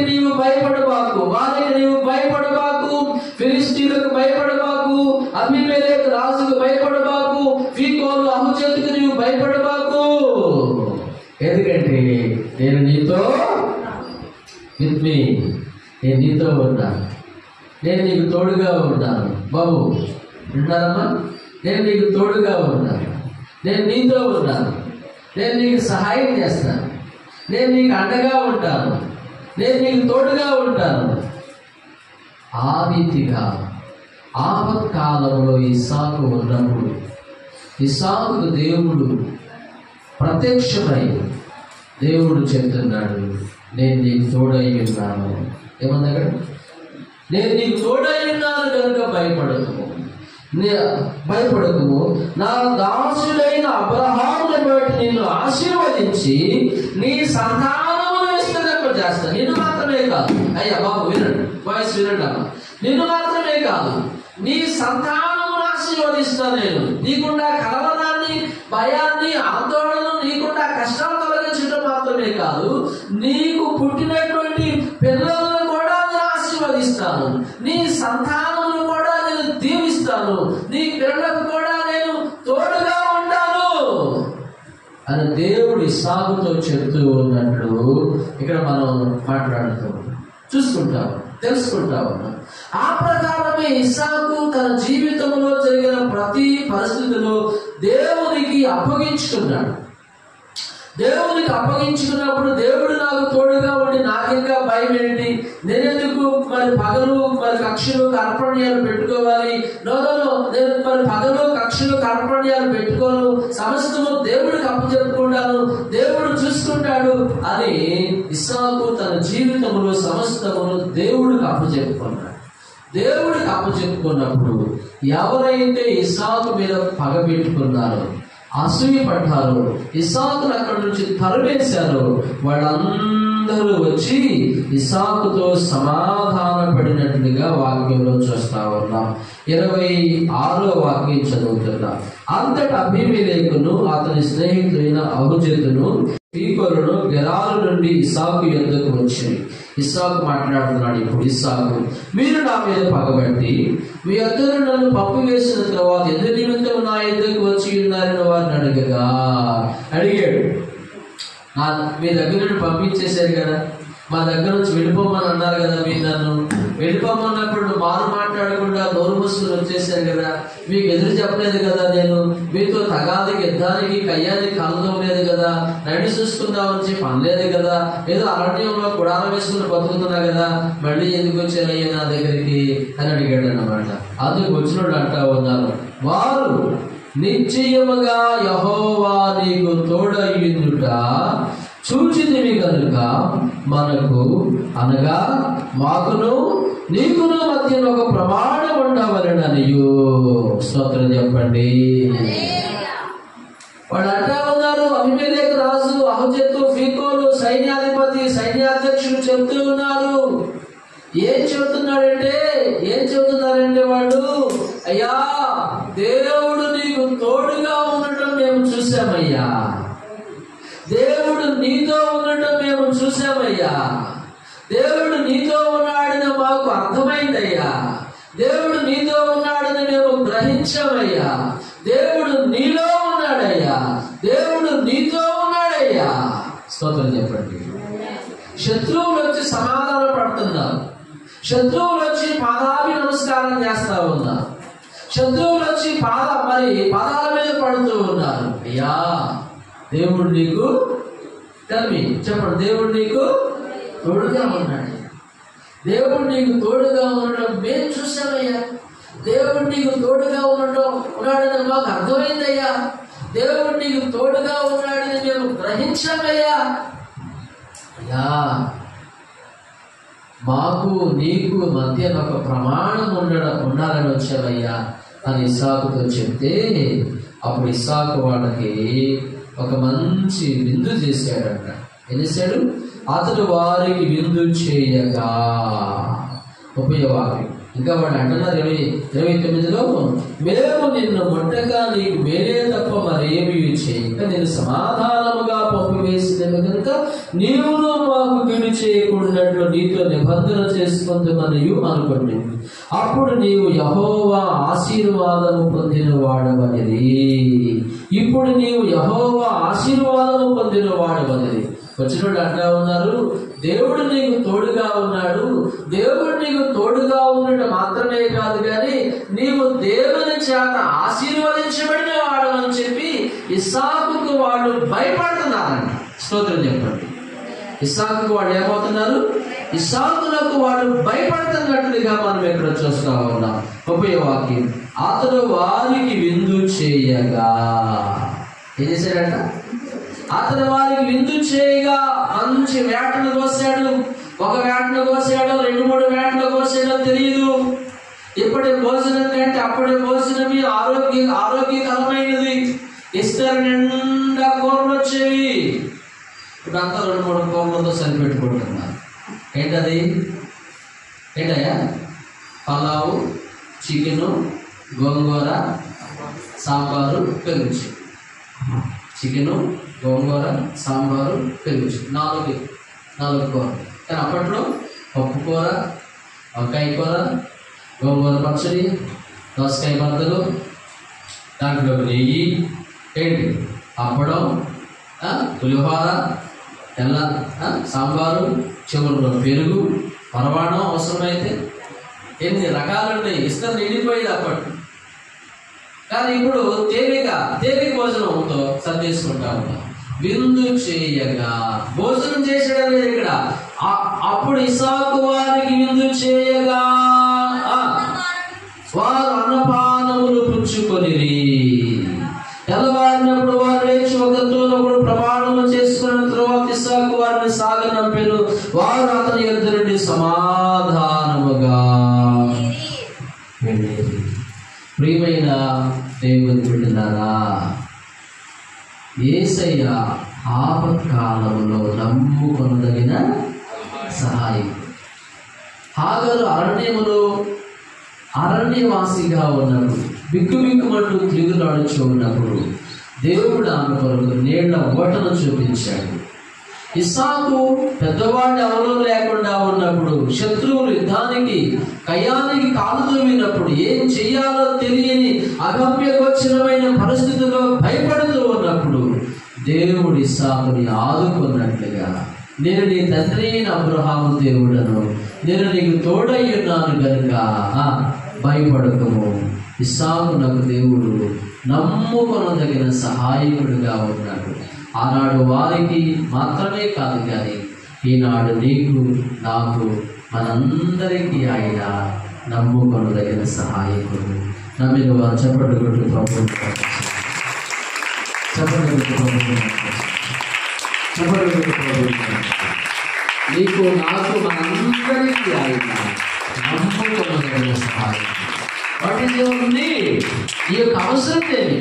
నీవు భయపడబాకు, వారికి నీవు భయపడబాకు, ఫిలిష్తీయులకు భయపడబాకు, అబీమెలెకు రాజుకు భయపడబాకు, ఫీకోలు అహుజతుకు నీవు భయపడబాకు. ఎందుకంటే నేను నీతో నేను నీతో ఉన్నాను, నేను నీకు తోడుగా ఉన్నాను. బాబు వింటారమ్మా? నేను నీకు తోడుగా ఉన్నాను, నేను నీతో ఉన్నాను, నేను నీకు సహాయం చేస్తాను, నేను నీకు అండగా ఉంటాను, నేను నీకు తోడుగా ఉంటాను. ఆ రీతిగా ఆపత్కాలంలో ఇస్సాకు ఉన్నప్పుడు ఇస్సాకుకు దేవుడు ప్రత్యక్షమై దేవుడు చెప్తున్నాడు, నేను నీకు తోడై ఉన్నాను. ఏమన్నా అక్కడ? నేను నీకు తోడై ఉన్నాను కనుక భయపడకుము. నా దాసుడైన అబ్రహామును బట్టి నిన్ను ఆశీర్వదించి నీ సంతానమును విస్తరింపజేస్తాను. నిన్ను మాత్రమే కాదు. అయ్యా బాబు వినండి, వాయిస్ వినండి అమ్మా. నిన్ను మాత్రమే కాదు, నీ సంతానమును ఆశీర్వదిస్తాను. నేను నీకుండా కలవరాన్ని, భయాన్ని, ఆందోళనను, నీకుండా కష్టాలు తొలగించడం మాత్రమే కాదు, నీకు పుట్టినటువంటి పిల్లలను కూడా నేను ఆశీర్వదిస్తాను, నీ సంతానమును కూడా నేను దీవిస్తాను, నీ పిల్లలకు కూడా నేను తోడుగా ఉంటాను అని దేవుడు ఇస్సాకుతో చెప్తూ ఉన్నట్లు ఇక్కడ మనం మాట్లాడుతూ చూసుకుంటాం, తెలుసుకుంటా ఉన్నాం. ఆ ప్రకారమే ఇస్సాకు తన జీవితంలో జరిగిన ప్రతి పరిస్థితిలో దేవునికి అప్పగించుకున్నాడు. దేవునికి అప్పగించుకున్నప్పుడు దేవుడు నాకు తోడుగా ఉండి నాకింకా భయం ఏంటి, నేనెందుకు మరి పగలు మరి కక్షలు కార్పణ్యాలు పెట్టుకోవాలి, నేను మరి పగలు కక్షలు కార్పణ్యాలు పెట్టుకోను, సమస్తము దేవుడికి అప్పచెప్పుకుంటాను, దేవుడు చూసుకుంటాడు అని ఇస్సాకు తన జీవితంలో సమస్తమును దేవుడికి అప్పచెప్పుకున్నాడు. దేవుడికి అప్పచెప్పుకున్నప్పుడు ఎవరైతే ఇస్సాకు మీద పగ పెట్టుకున్నారో, అసూయ పడ్డారు, ఇస్సాకును అక్కడి నుంచి తరివేశారు, వాళ్ళందరూ వచ్చి ఇస్సాకుతో సమాధాన పడినట్లుగా వాక్యంలో చూస్తా ఉన్నాం. 26వ వాక్యం చదువుతున్నాం. అంతటా అబీమెలెకును అతని స్నేహితుడైన అహుజతును ఫీకోలును గెరారు నుండి ఇస్సాకు యొద్దకు వచ్చింది. ఇస్సాకు మాట్లాడుతున్నాడు. ఇప్పుడు ఇస్సాకు, మీరు నా మీద పగబట్టి మీ యొద్దకు నన్ను పంపివేసిన తర్వాత ఎందుకు నిమిత్తం నా యొద్దకు వచ్చి ఉన్నారని వారిని అడిగాడు. మీ దగ్గర నుండి పంపించేశారు కదా, మా దగ్గర నుంచి వెళ్ళిపోమని అన్నారు కదా, మీరు నన్ను వెళ్ళిపోమన్నప్పుడు మారు మాట్లాడకుండా నోరు మూసుకుని వచ్చేసారు కదా, మీకు ఎదురు చెప్పలేదు కదా, నేను మీతో తగాదికి యుద్ధానికి కయ్యానికి కలదం లేదు కదా, నడి చూసుకుందామని చెప్పి అనలేదు కదా, ఏదో అరణ్యంలో గుడారం వేసుకుని బతుకుతున్నా కదా, మళ్ళీ ఎందుకు వచ్చారయ్యా నా దగ్గరికి అని అడిగాడు అన్నమాట. అందుకు వచ్చినోడు అంటా ఉన్నారు, వారు నిశ్చయముగా యెహోవా నీకు తోడయ్యుండుట చూచితివి కనుక మనకు అనగా మాకును నీకును మధ్య ఒక ప్రమాణం ఉండవలెననియు. స్తోత్రం చెప్పండి. వాళ్ళు అంటా ఉన్నారు, అబీమెలెకు రాజు అహుజతు ఫీకోలు సైన్యాధిపతి సైన్యాధ్యక్షులు చెప్తూ ఉన్నారు. ఏం చెబుతున్నారంటే వాళ్ళు, అయ్యా దేవుడు నీకు తోడుగా ఉండటం మేము చూసామయ్యా, దేవుడు నీతో ఉండటం మేము చూసామయ్యా, దేవుడు నీతో ఉన్నాడని మాకు అర్థమైందయ్యా, దేవుడు నీతో ఉన్నాడని మేము గ్రహించామయ్యా, దేవుడు నీలో ఉన్నాడయ్యా, దేవుడు నీతో ఉన్నాడయ్యా. స్తోత్రం చెప్పండి. శత్రువులు వచ్చి సమాధానం పడుతున్నారు, శత్రువులు వచ్చి పాదాభి నమస్కారం చేస్తా ఉన్నారు, శత్రువులు వచ్చి పాదాల మీద పడుతూ ఉన్నారు. అయ్యా దేవుడు నీకు చెప్పండి, దేవుడు నీకు తోడుగా ఉన్నాడు, దేవుడు నీకు తోడుగా ఉండడం మేము చూసామయ్యా, దేవుడు నీకు తోడుగా ఉన్నాడని మాకు అర్థమైందయ్యా, దేవుడు నీకు తోడుగా ఉన్నాడని మేము గ్రహించామయ్యా. అయ్యా మాకు నీకు మధ్య ఒక ప్రమాణం ఉండాలని వచ్చామయ్యా అని ఇస్సాకుతో చెప్తే, అప్పుడు ఇస్సాకు వాళ్ళకి ఒక మంచి విందు చేశాడంట. ఏం చేశాడు? అతడు వారికి విందు చేయగా. ఉపయోగం ఇంకా వాడు అంటున్నారు 29లో, మేము నిన్ను ముట్టగా నీకు మేలే తప్ప మరేమీ చేయక నేను సమాధానముగా పంపివేసిన కనుక నీవును మాకు గిడి చేయకూడనట్లు నీతో నిబంధన చేసుకుందామని అనుకోండి. అప్పుడు నీవు యెహోవా ఆశీర్వాదము పొందిన వాడవనిది. ఇప్పుడు నీవు యెహోవా ఆశీర్వాదము పొందిన వాడవనిది. వచ్చినోడు అంటా ఉన్నారు, దేవుడు నీకు తోడుగా ఉన్నాడు, దేవుడు నీకు తోడుగా ఉండటం మాత్రమే కాదు కానీ నీవు దేవుని చేత ఆశీర్వదించబడిన వాడు అని చెప్పి ఇస్సాకుకు వాళ్ళు భయపడుతున్నారంట. స్తోత్రం చెప్పండి. ఇస్సాకుకు వాళ్ళు ఏమవుతున్నారు? ఇస్సాకులకు వాళ్ళు భయపడుతున్నట్లుగా మనం ఇక్కడ చూస్తా ఉన్నాం. ఉపయోగవాక్యం, అతడు వారికి విందు చేయగా. ఏం చేశాడంట? అతను వారికి విందు చేయగా మంచి వేటను కోసాడు. ఒక వేటను కోసాడో 2-3 వేటలు కోసాడో తెలియదు. ఇప్పటి భోజనం కంటే అప్పుడే భోజనమే ఆరోగ్యకరమైనది. ఇస్తారు నిండా కూరలు వచ్చేవి. ఇప్పుడు అంతా 2-3 కూరలతో సరిపెట్టుకుంటున్నారు. ఏంటయ్యా? పలావు, చికెను, గోంగూర, సాంబారు, పెరుగు. చికెను, గోంగూర, సాంబారు, పెరుగు. 4 కూర. కానీ అప్పట్లో పప్పు కూర, వంకాయ కూర, గోంగూర పచ్చడి, దోసకాయ బద్దలు, దాంట్లో నెయ్యి, అప్పడం, పులిహోర, తెల్ల సాంబారు, చివరిలో పెరుగు, పరవాణం అవసరమైతే ఎన్ని రకాలుంటాయి. ఇస్తారు నిండిపోయేది అప్పట్లో. కానీ ఇప్పుడు తేలిక భోజనంతో సర్దేసుకుంటా ఉంటాం. విందు చేయగా భోజనం చేసాడు అనేది ఇక్కడ. అప్పుడు ఇస్సాకు వారికి విందు చేయగా వారు అన్నపానములు పుచ్చుకొనిరి. తెల్లవారినప్పుడు వారు లేచి ఒకరితో ఒకడు ప్రమాణము చేసుకున్న తరువాత ఇస్సాకు వారిని సాగనంపెను. వారు అతని యొద్ద నుండి సమాధానముగా వెళ్ళేది. ప్రియమైన దేవుని బిడ్డలారా, యేసయ్య ఆపత్కాలంలో నమ్ముకొనదగిన సహాయం. హాగరు అరణ్యవాసిగా ఉన్నప్పుడు, బిక్కుబిక్కుమంటూ తిరుగులాడుచూ ఉన్నప్పుడు దేవుడు ఆమె కొరకు నీళ్ల ఓటను చూపించాడు. ఇస్సాకు పెద్దవాడి ఎవరూ లేకుండా ఉన్నప్పుడు, శత్రువులు యుద్ధానికి కయ్యానికి కాలు తూమినప్పుడు, ఏం చెయ్యాలో తెలియని అగమ్యగోచరమైన పరిస్థితుల్లో భయపడుతూ ఉన్నప్పుడు దేవుడు ఇస్సాకుని ఆదుకున్నట్లుగా, నేను నీ తండ్రి అయిన అబ్రహాము దేవుడను, నేను నీకు తోడై ఉన్నాను గనుక భయపడకము. ఇస్సాకునకు దేవుడు నమ్ముకొనదగిన సహాయకుడిగా ఉన్నాడు. ఆనాడు వారికి మాత్రమే కాదు కానీ ఈనాడు నీకు నాకు మనందరికీ ఆయన నమ్ముకొనదగిన సహాయకుడు. నమ్మిన వారు చెప్పండి కొట్టు ప్రభుత్వం, చెప్పండి కొట్టు ప్రభుత్వం, చెప్పండి కొట్టు ప్రభుత్వం. నీకు నాకు మనందరికీ ఆయన నమ్ముకొనదగిన సహాయకుడు. వాటి దేవుని ఈ యొక్క అవసరం ఏమి?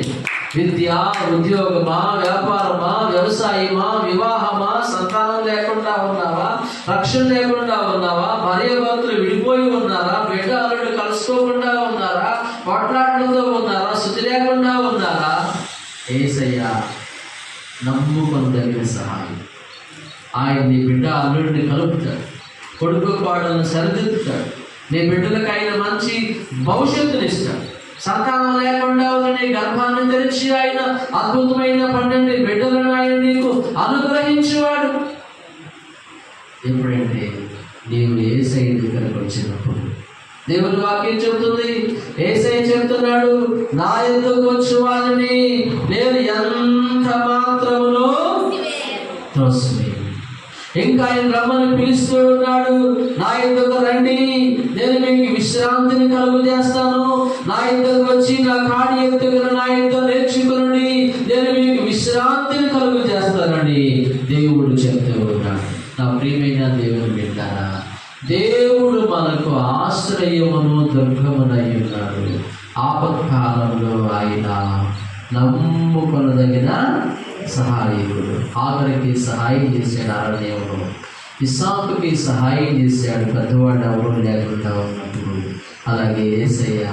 విద్య, ఉద్యోగమా, వ్యాపారమా, వ్యవసాయమా, వివాహమా, సంతానం లేకుండా ఉన్నావా, రక్షణ లేకుండా ఉన్నావా, భార్యాభర్తలు విడిపోయి ఉన్నారా, బిడ్డ అల్లుడు కలుసుకోకుండా ఉన్నారా, పోట్లాటలతో ఉన్నారా, శుద్ధి లేకుండా ఉన్నారా, యేసయ్య నమ్ముకొనదగిన సహాయం. ఆయన నీ బిడ్డ అల్లుడిని కలుపుతాడు, కొడుకు కోడలను సరిదిద్దుతాడు, నీ బిడ్డలకు ఆయన మంచి భవిష్యత్తునిస్తాడు. సంతానం లేకుండా ఉన్న నీ గర్భాన్ని తెరిచి ఆయన అద్భుతమైన 12 బిడ్డలను ఆయన నీకు అనుగ్రహించేవాడు. ఎప్పుడంటే నీవు యేసయ్య దగ్గరకు వచ్చినప్పుడు. దేవుని వాక్యం చెబుతుంది, యేసయ్య చెప్తున్నాడు, నా యొద్దకు వచ్చే వారిని నేను ఎంత మాత్రమునో త్రోసివేయను. ఇంకా ఆయన రమ్మని పిలుస్తూ ఉన్నాడు, నా యొద్దకు రండి, నేను మీకు విశ్రాంతిని కలుగు చేస్తాను. నా యొద్దకు వచ్చి నా కాడి ఎత్తుకుని నా యొద్ద నేర్చుకుని నేను మీకు విశ్రాంతిని కలుగు చేస్తానని దేవుడు చెప్తూ ఉన్నాడు. నా ప్రియమైన దేవుని బిడ్డలారా, దేవుడు మనకు ఆశ్రయమును దుర్గమునై ఉన్నాడు. ఆపత్కాలంలో ఆయన నమ్ముకొనదగిన సహాయకుడు. ఆఖరికి సహాయం చేశాడు అరణ్యంలో, ఇస్సాకుకి సహాయం చేశాడు పెద్దవాడు ఎవరు లేకుండా ఉన్నప్పుడు. అలాగే యేసయ్య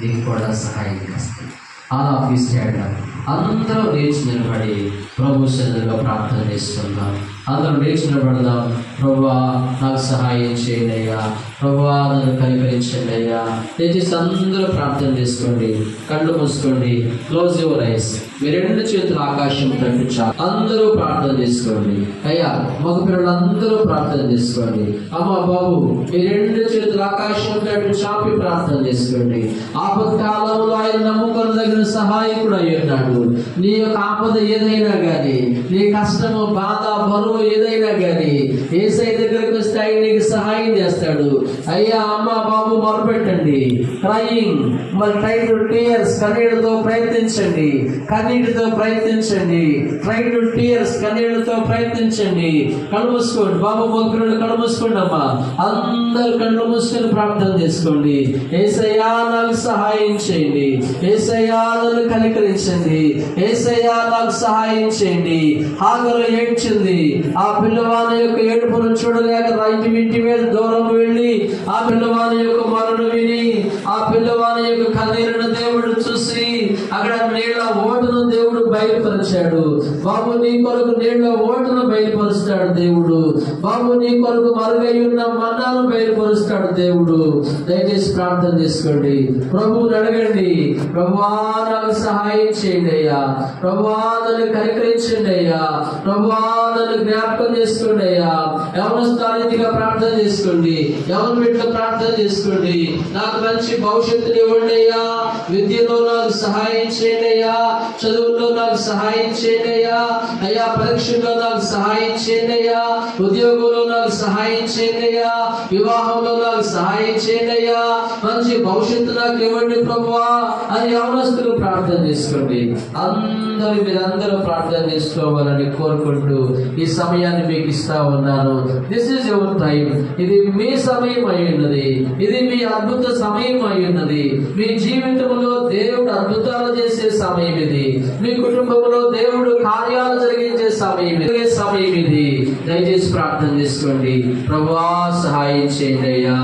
నీకు కూడా సహాయం చేస్తాడు. అలా తీసుకెళ్ళాడు. అందరూ లేచి నిలబడి ప్రభు సన్నిధిలో ప్రార్థన చేస్తున్నాం. అందరం లేచి నిలబడదాం. ప్రభువా నాకు సహాయం చేయండి అయ్యా, ప్రభువా నన్ను కనికరించండి అయ్యా. దయచేసి అందరూ ప్రార్థన చేసుకోండి, కళ్ళు మూసుకోండి, క్లోజ్ యువర్ ఐస్. మీ 2 చేతులు ఆకాశం తట్టు చాలు. అందరూ ప్రార్థన చేసుకోండి అయ్యా. మగ పిల్లలందరూ ప్రార్థన చేసుకోండి. అమ్మ బాబు మీ 2 చేతులు ఆకాశం తట్టు చాపి ప్రార్థన చేసుకోండి. ఆపత్కాలంలో ఆయన నమ్ముకొనదగిన సహాయకుడు అయి ఉన్నాడు. నీ యొక్క ఆపద ఏదైనా కానీ, నీ కష్టము, బాధ, బరువు ఏదైనా కానీ యేసయ్య దగ్గరికి వస్తే ఆయన నీకు సహాయం చేస్తాడు. అయ్యా అమ్మ బాబు మొరపెట్టండి. క్రయింగ్ మరి ట్రై టు టీయర్స్, కన్నీటితో ప్రయత్నించండి, కన్నీటితో ప్రయత్నించండి. ట్రై టు టీయర్స్, కన్నీటితో ప్రయత్నించండి. కళ్ళు మూసుకోండి బాబు, మొక్కలు కళ్ళు మూసుకోండి అమ్మా. అందరు కళ్ళు మూసుకొని ప్రార్థన చేసుకోండి. యేసయ్యా నాకు సహాయం చేయండి, యేసయ్యా నన్ను కనికరించండి, యేసయ్యా నాకు సహాయం చేయండి. హాగరు ఏడ్చింది. ఆ పిల్లవాని యొక్క ఏడుపును చూడలేక ఇంటి మీద దూరం వెళ్ళి ఆ పిల్లవాని యొక్క మొరను విని ఆ పిల్లవాని యొక్క కన్నీరును దేవుడు చూసి అక్కడ నీళ్ళ ఓటును దేవుడు బయలుపరిచాడు. బాబు నీ కొరకు నీళ్ళ ఓటును బయలుపరుస్తాడు దేవుడు. బాబు నీ కొరకు మరుగై ఉన్న మన్నాను బయలుపరుస్తాడు దేవుడు. దయచేసి ప్రార్థన చేసుకోండి, ప్రభువుని అడగండి. ప్రభువా నాకు సహాయం చేయండి అయ్యా, ప్రభువా నన్ను కనికరించండి అయ్యా, ప్రభువా నన్ను జ్ఞాపకం చేసుకోండి అయ్యా. ఎవరు స్థానికంగా ప్రార్థన చేసుకోండి, ఎవరు బిడ్డలు ప్రార్థన చేసుకోండి. నాకు మంచి భవిష్యత్తుని ఇవ్వండి అయ్యా, విద్యలో నాకు సహాయం చేయండి అయ్యా, చదువుల్లో నాకు సహాయం చేయండి అయ్యా. అయ్యా పరీక్షల్లో నాకు సహాయం చేయండి అయ్యా. ఉద్యోగంలో నాకు సహాయం చేయండి అయ్యా. వివాహంలో నాకు సహాయం చేయండి అయ్యా. మంచి భవిష్యత్తు నాకు ఇవ్వండి ప్రభువా అని యవనస్తులు ప్రార్థన చేసుకోండి. మీరందరూ ప్రార్థన చేసుకోవాలని కోరుకుంటూ ఈ సమయాన్ని మీకు ఇస్తా ఉన్నాను. This is your time. ఇది మీ సమయం అయి ఉన్నది. ఇది మీ అద్భుత సమయం అయి ఉన్నది. మీ జీవితంలో దేవుడు అద్భుతాలు చేసే సమయం ఇది. మీ కుటుంబంలో దేవుడు కార్యాలు జరిగించే సమయం ఇది. దయచేసి ప్రార్థన చేసుకోండి. ప్రభువా సహాయం చేయండి అయ్యా.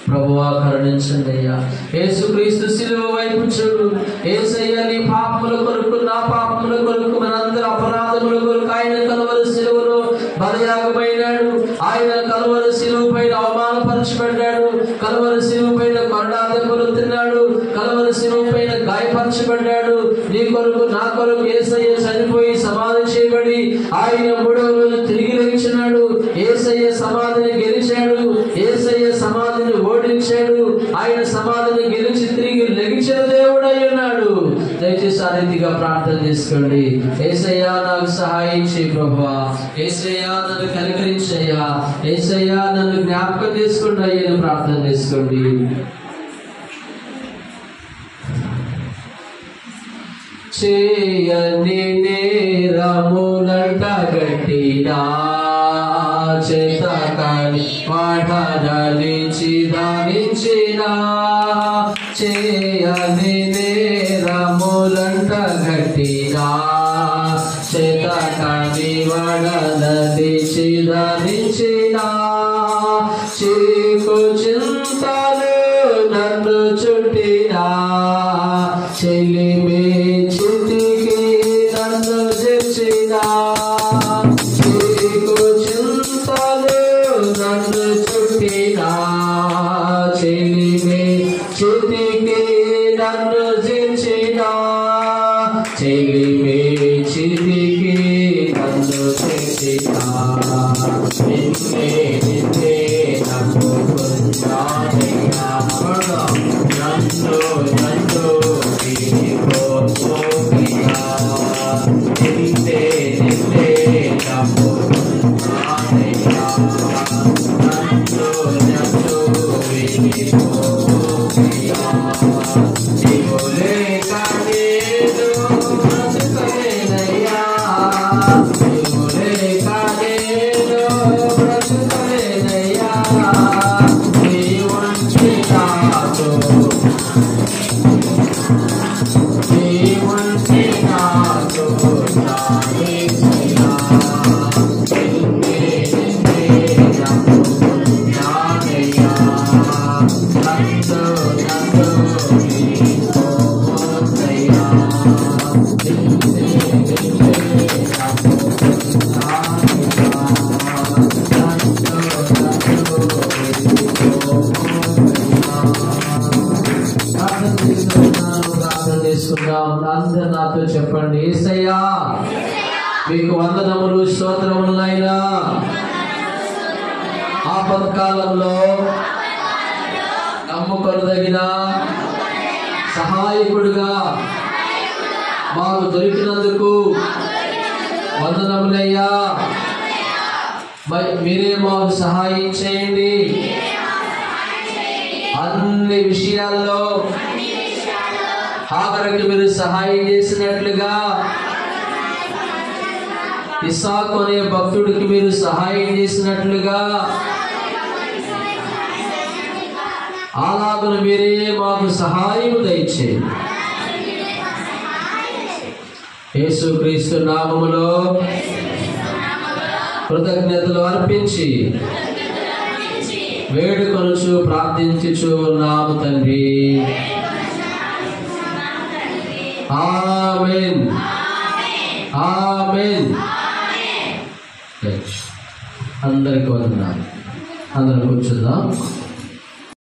ప్రభువా కరుణించండి అయ్యా. యేసుక్రీస్తు శిలువ వైపు చూడు. యేసయ్య నీ పాపముల కొరకు, నా పాపముల కొరకు, మనందరి అపరాధముల కొరకు ఆయన కలువరి శిలువలో బలియాగమైనాడు. ఆయన కలువరి శిలువ పైన అవమానపరచబడ్డాడు. కలువరి శిలువ పైన మరణాదెబ్బలు తిన్నాడు. కలువరి శిలువ పైన గాయపరచబడ్డాడు. నీ కొరకు, నా కొరకు యేసయ్య చనిపోయి సమాధి చేయబడి ఆయన 3వ రోజు తిరిగి లేచినాడు. యేసయ్య సమాధిని గెలిచాడు. యేసయ్య సమాధిని ఓడించాడు. ఆయన సమాధిని గెలిచి తిరిగి లెగిచిన దేవుడు అయి ఉన్నాడు. దయచేసి ఆ రీతిగా ప్రార్థన చేసుకోండి. యేసయ్యా నాకు సహాయం చేయి ప్రభువా. యేసయ్యా నన్ను కనికరించయ్యా. యేసయ్యా నన్ను జ్ఞాపకం చేసుకోండి అయ్యని ప్రార్థన చేసుకోండి. చేయని నేరములంట గట్టినా చేతకాని వాడలించి ధారించిన చేయని నేరములంట గట్టినా చేతకాని వాడలించి ధారించిన చీకు చింతలు నన్ను చుట్టినా చెలిమే చితికి నన్ను తెచ్చినా చీకు చింతలు నన్ను చుట్టినా చెలిమే చితికి నన్ను తెచ్చినా చెలిమే చితికి నన్ను తెచ్చినా నిన్నే నిన్నే నమ్ముకున్నానయ్యా. నన్ను నన్ను విడిపోతున్నా నిన్నే నిన్నే నమ్ముకున్నానయ్యా. నన్ను నన్ను విడిపోతున్నా నీవు లేక నేను బ్రతుకలేనయ్యా. నీవు లేక నేను బ్రతుకలేనయ్యా. నీ వంటి నాతో నీ వంటి నాతో నానేసయ్యా. నిన్నే నిన్నే నమ్ముకున్నానయ్యా. నన్ను నన్ను విడిపోవద్దయ్యా. నిన్నే నిన్నే అందరూ నాతో చెప్పండి. యేసయ్యా మీకు వందనములు స్తోత్రములు నాయనా. ఆపత్కాలంలో నమ్ముకొనదగిన సహాయకుడిగా మాకు దొరికినందుకు వందనములయ్యా. మీరే మాకు సహాయం చేయండి. అన్ని విషయాల్లో ఆఖరికి మీరు సహాయం చేసినట్లుగా ఇస్సాకు అనే భక్తుడికి మీరు సహాయం చేసినట్లుగా అలాగను మీరే మాకు సహాయం దయచేయండి. యేసుక్రీస్తు నామములో కృతజ్ఞతలు అర్పించి వేడుకొనుచు ప్రార్థించుచు ఉన్నాము తండ్రి. ఆమేన్ ఆమేన్. అందరికీ వందనాలు. అందరూ కూర్చుందాం.